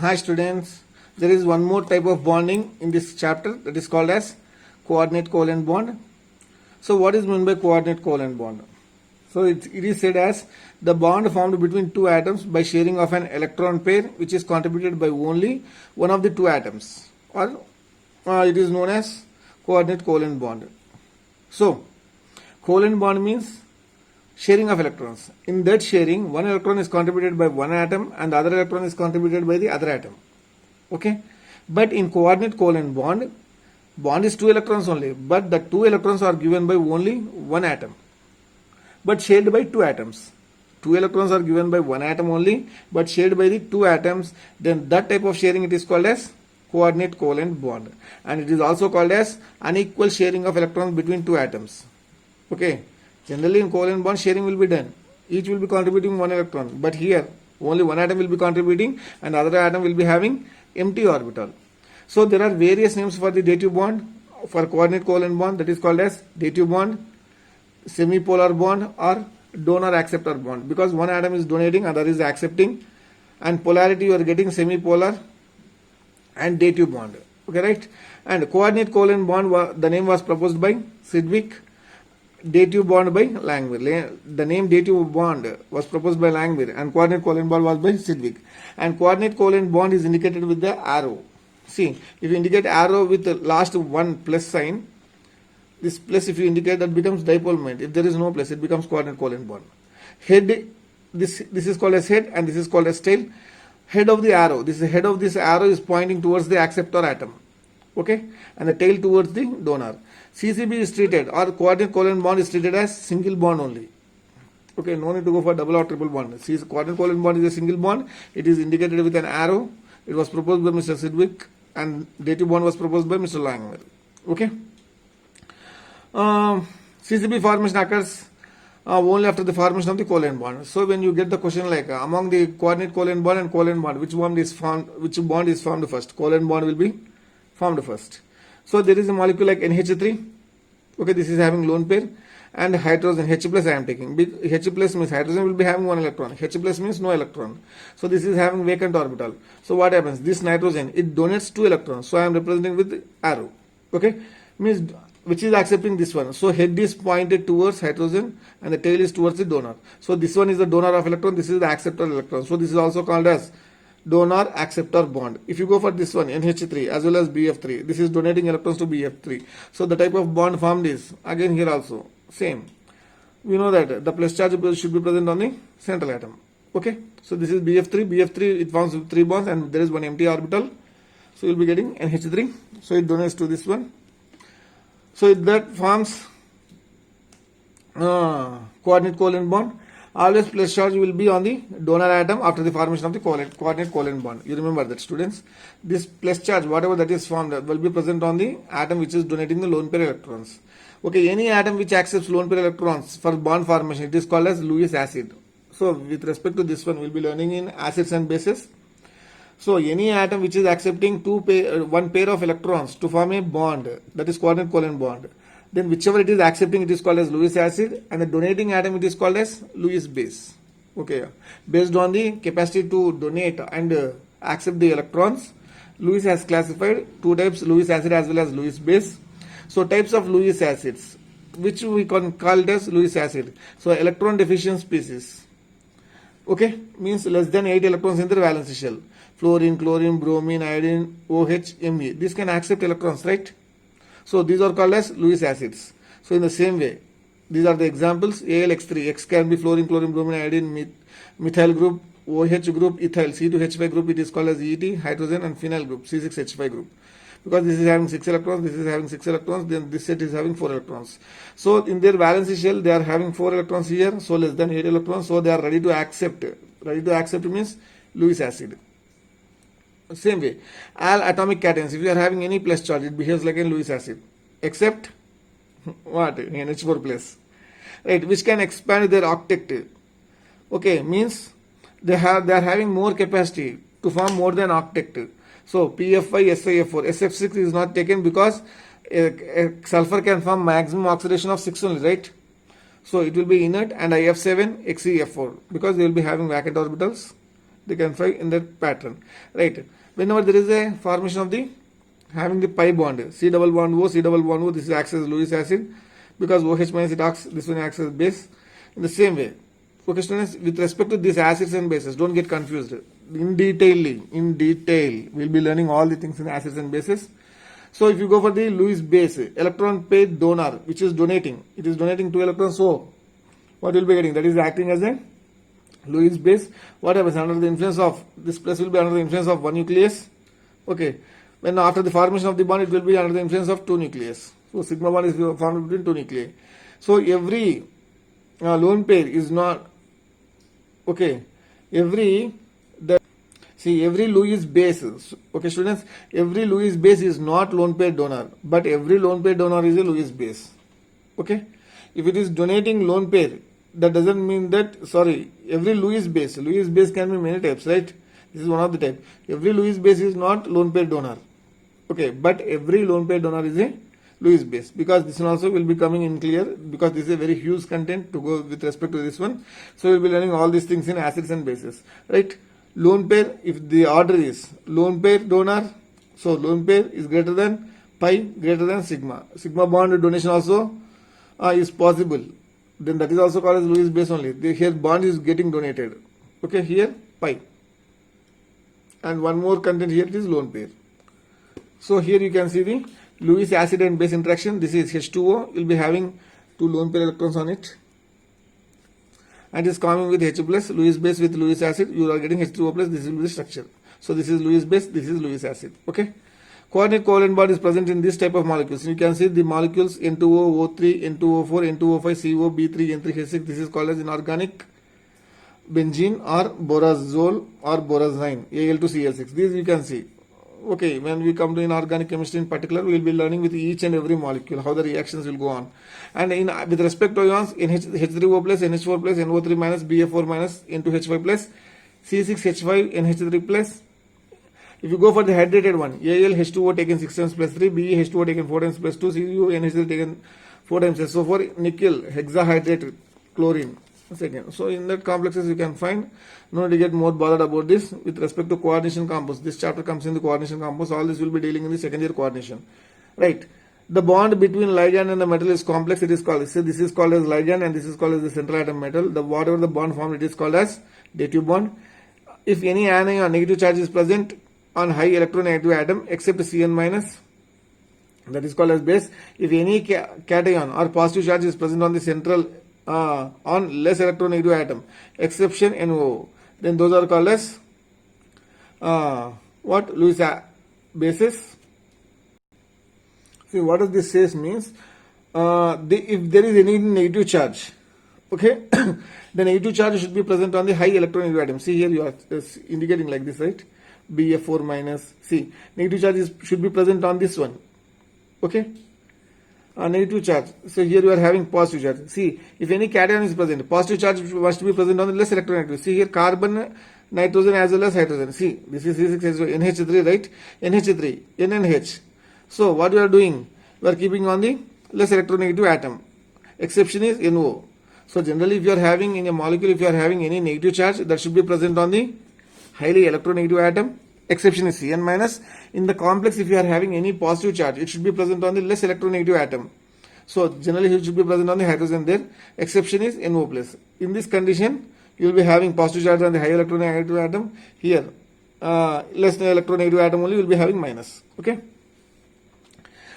Hi students, there is one more type of bonding in this chapter that is called as coordinate covalent bond. So what is meant by coordinate covalent bond? So it is said as the bond formed between two atoms by sharing of an electron pair which is contributed by only one of the two atoms, or it is known as coordinate covalent bond. So covalent bond means sharing of electrons. In that sharing, one electron is contributed by one atom and the other electron is contributed by the other atom. Okay, but in coordinate covalent bond is two electrons only, but the two electrons are given by only one atom but shared by two atoms. Two electrons are given by one atom only but shared by the two atoms. Then that type of sharing it is called as coordinate covalent bond, and it is also called as unequal sharing of electrons between two atoms. Okay, generally in covalent bond sharing will be done, each will be contributing one electron, but here only one atom will be contributing and the other atom will be having empty orbital. So there are various names for the dative bond for coordinate covalent bond, that is called as dative bond, semipolar bond, or donor acceptor bond, because one atom is donating, other is accepting, and polarity you are getting semipolar and dative bond. Okay, right? And coordinate covalent bond, the name was proposed by Sidgwick, dative bond by Langmuir. The name dative bond was proposed by Langmuir and coordinate covalent bond was by Sidgwick. And coordinate covalent bond is indicated with the arrow. See, if you indicate arrow with the last one plus sign, this plus if you indicate, that becomes dipole moment. If there is no plus, it becomes coordinate covalent bond. Head, this is called as head and this is called as tail. Head of the arrow, this is head of this arrow is pointing towards the acceptor atom. Okay, and the tail towards the donor. CCB is treated, or coordinate covalent bond is treated as single bond only. Okay, no need to go for double or triple bond. See, coordinate covalent bond is a single bond. It is indicated with an arrow. It was proposed by Mr. Sidgwick and dative bond was proposed by Mr. Langmuir. Okay. CCB formation occurs only after the formation of the covalent bond. So when you get the question like among the coordinate covalent bond and covalent bond, which bond is formed first? Covalent bond will be formed first. So there is a molecule like NH3. Okay, this is having lone pair and hydrogen H plus I am taking. H plus means hydrogen will be having one electron. H plus means no electron. So this is having vacant orbital. So what happens? This nitrogen, it donates two electrons. So I am representing with arrow. Okay, means which is accepting this one. So head is pointed towards hydrogen and the tail is towards the donor. So this one is the donor of electron, this is the acceptor electron. So this is also called as donor acceptor bond. If you go for this one, NH3 as well as BF3, this is donating electrons to BF3. So the type of bond formed is again here also same. We know that the plus charge should be present on the central atom. Okay, so this is BF3, it forms three bonds and there is one empty orbital. So you will be getting NH3. So it donates to this one. So that forms coordinate covalent bond. Always plus charge will be on the donor atom after the formation of the coordinate covalent bond. You remember that, students. This plus charge, whatever that is formed, will be present on the atom which is donating the lone pair electrons. Okay, any atom which accepts lone pair electrons for bond formation, it is called as Lewis acid. So with respect to this one, we will be learning in acids and bases. So any atom which is accepting one pair of electrons to form a bond, that is coordinate covalent bond, then whichever it is accepting, it is called as Lewis acid, and the donating atom it is called as Lewis base. Okay, based on the capacity to donate and accept the electrons, Lewis has classified two types, Lewis acid as well as Lewis base. So types of Lewis acids, which we can call it as Lewis acid. So electron deficient species. Okay, means less than 8 electrons in their valence shell. Fluorine, chlorine, bromine, iodine, OH, Me. These can accept electrons, right? So these are called as Lewis acids. So in the same way, these are the examples. AlX3, X can be fluorine, chlorine, bromine, iodine, methyl group, OH group, ethyl, C2H5 group, it is called as ET, hydrogen, and phenyl group, C6H5 group. Because this is having 6 electrons, this is having 6 electrons, then this set is having 4 electrons. So in their valence shell, they are having 4 electrons here, so less than 8 electrons, so they are ready to accept. Ready to accept means Lewis acid. Same way, all atomic cations, if you are having any plus charge, it behaves like a Lewis acid, except what? NH4 plus, right? Which can expand their octet. Okay, means they are having more capacity to form more than octet. So PF5, SiF4, SF6 is not taken because sulfur can form maximum oxidation of 6 only, right? So it will be inert, and IF7, XeF4, because they will be having vacant orbitals. they can find in that pattern, right? Whenever there is a formation of the having the pi bond, C double bond O, C double bond O, this acts as Lewis acid, because OH minus it acts, this one acts as base. In the same way, okay students, with respect to these acids and bases, don't get confused. In detail, we'll be learning all the things in acids and bases. So if you go for the Lewis base, electron pair donor, which is donating, it is donating 2 electrons, so what will be getting? That is acting as a Lewis base. What happens under the influence of, this plus will be under the influence of 1 nucleus. Okay. When after the formation of the bond, it will be under the influence of 2 nucleus. So sigma bond is formed between 2 nuclei. So every lone pair is not, okay, every Lewis base, okay students, every Lewis base is not lone pair donor, but every lone pair donor is a Lewis base. Okay. If it is donating lone pair, that doesn't mean that, sorry, every Lewis base can be many types, right? This is one of the type. Every Lewis base is not lone pair donor. Okay, but every lone pair donor is a Lewis base, because this one also will be coming in clear, because this is a very huge content to go with respect to this one. So we'll be learning all these things in acids and bases, right? Lone pair, if the order is lone pair donor, so lone pair is greater than pi, greater than sigma. Sigma bond donation also is possible. Then that is also called as Lewis base only. Here bond is getting donated. Okay, here pi. And one more content here, it is lone pair. So here you can see the Lewis acid and base interaction. This is H2O. You'll be having 2 lone pair electrons on it. And it is coming with H plus, Lewis base with Lewis acid. You are getting H2O plus. This will be the structure. So this is Lewis base, this is Lewis acid. Okay. Co-ordinate covalent bond is present in this type of molecules. You can see the molecules N2O, O3, N2O4, N2O5, CO, B3, N3H6. This is called as inorganic benzene or borazole or borazine, Al2Cl6. These you can see. Okay, when we come to inorganic chemistry in particular, we will be learning with each and every molecule how the reactions will go on. And with respect to ions, H3O plus, NH4 plus, NO3 minus, BF4 minus, N2H5 plus, C6H5, NH3 plus. If you go for the hydrated one, Al H2O taken 6 times plus 3, Be H2O taken 4 times plus 2, Cu NH3 taken 4 times plus. So for nickel, hexahydrate chlorine. Second. So in that complexes you can find, no need to get more bothered about this. With respect to coordination compounds, this chapter comes in the coordination compounds. All this will be dealing in the second year coordination, right? The bond between ligand and the metal is complex. It is called, so this is called as ligand and this is called as the central atom metal. The whatever the bond formed, it is called as dative bond. If any anion or negative charge is present on high electronegative atom except Cn minus, that is called as base. If any cation or positive charge is present on the central on less electronegative atom, exception NO, then those are called as what? Lewis bases. See, what does this says means? If there is any negative charge, okay, the negative charge should be present on the high electronegative atom. See here you are indicating like this, right? BF4 minus. See, negative charge should be present on this one, okay? Negative charge. So here you are having positive charge. See, if any cation is present, positive charge must be present on the less electronegative. See here carbon, nitrogen as well as hydrogen. See, this is C6H5, NH3, right? NH3, NNH. So what you are doing? You are keeping on the less electronegative atom. Exception is NO. So generally if you are having in a molecule, if you are having any negative charge, that should be present on the highly electronegative atom. Exception is Cn minus. In the complex, if you are having any positive charge, it should be present on the less electronegative atom. So generally it should be present on the hydrogen there. Exception is NO plus. In this condition, you will be having positive charge on the high electronegative atom. Here, less electronegative atom only will be having minus. Okay.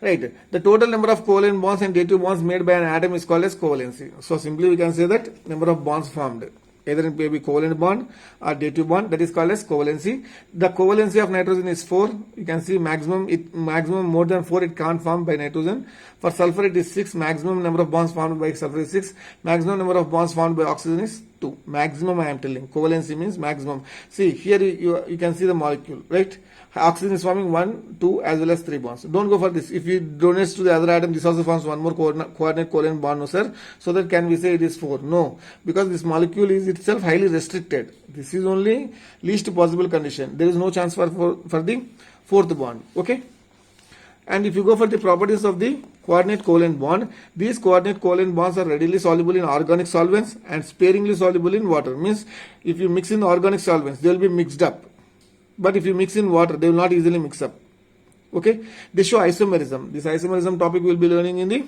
Right. The total number of covalent bonds and dative bonds made by an atom is called as covalency. So simply we can say that number of bonds formed, either it may be covalent bond or dative bond, that is called as covalency. The covalency of nitrogen is 4. You can see maximum more than 4 it can't form by nitrogen. For sulfur it is 6. Maximum number of bonds formed by sulfur is 6. Maximum number of bonds formed by oxygen is 2. Maximum I am telling. Covalency means maximum. See here you can see the molecule, right? Oxygen is forming 1, 2 as well as 3 bonds. Don't go for this. If you donate to the other atom, this also forms one more coordinate covalent bond, no sir. So that can we say it is 4? No, because this molecule is itself highly restricted. This is only least possible condition. There is no chance for the fourth bond. Okay. And if you go for the properties of the coordinate covalent bond. These coordinate covalent bonds are readily soluble in organic solvents and sparingly soluble in water. Means if you mix in organic solvents, they will be mixed up. But if you mix in water, they will not easily mix up. Okay. They show isomerism. This isomerism topic we will be learning in the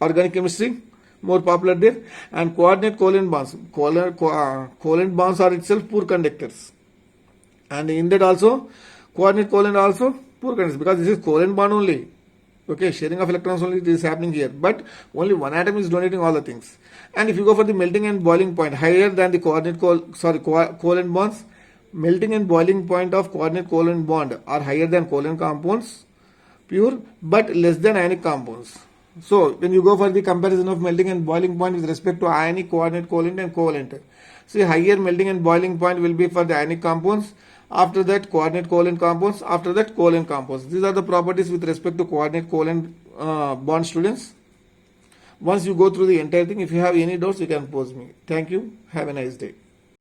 organic chemistry. More popular there. And coordinate covalent bonds. Covalent bonds are itself poor conductors. And in that also, coordinate covalent also poor conductors, because this is covalent bond only. Okay, sharing of electrons only is happening here, but only one atom is donating all the things. And if you go for the melting and boiling point, higher than the covalent bonds, melting and boiling point of coordinate covalent bond are higher than covalent compounds, pure, but less than ionic compounds. So when you go for the comparison of melting and boiling point with respect to ionic, coordinate covalent and covalent, see, higher melting and boiling point will be for the ionic compounds. After that, coordinate covalent compounds. After that, covalent compounds. These are the properties with respect to coordinate covalent bond, students. Once you go through the entire thing, if you have any doubts, you can pose me. Thank you. Have a nice day.